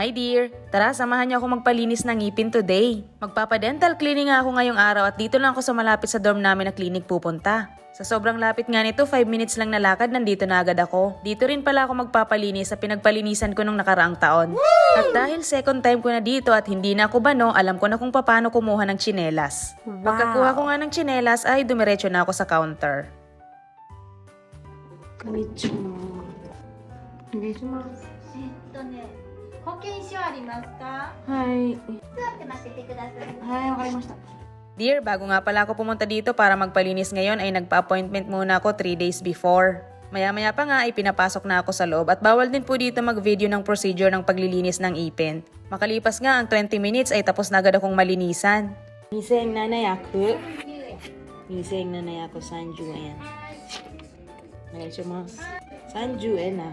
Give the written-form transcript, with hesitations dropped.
Hi dear! Tara, samahan niyo ako magpalinis ng ngipin today. Magpapa-dental cleaning nga ako ngayong araw at dito lang ako sa malapit sa dorm namin na clinic pupunta. Sa sobrang lapit nga nito, 5 minutes lang na lakad, nandito na agad ako. Dito rin pala ako magpapalinis sa pinagpalinisan ko nung nakaraang taon. At dahil second time ko na dito at hindi na ako bano, alam ko na kung paano kumuha ng tsinelas. Pagkakuha ko nga ng tsinelas ay dumiretso na ako sa counter. Konnichiwa. お願いします。保険証ありますか？はい。座って待っててください。はい、わかりました。 Dear, bago nga pala ako pumunta dito para magpalinis ngayon ay nagpa-appointment muna ako 3 days before. Maya-maya pa nga ay pinapasok na ako sa loob at bawal din po dito mag-video ng procedure ng paglilinis ng ipin. Makalipas nga ang 20 minutes ay tapos na agad akong malinisan. 2700。2730円。お願いします。30円な。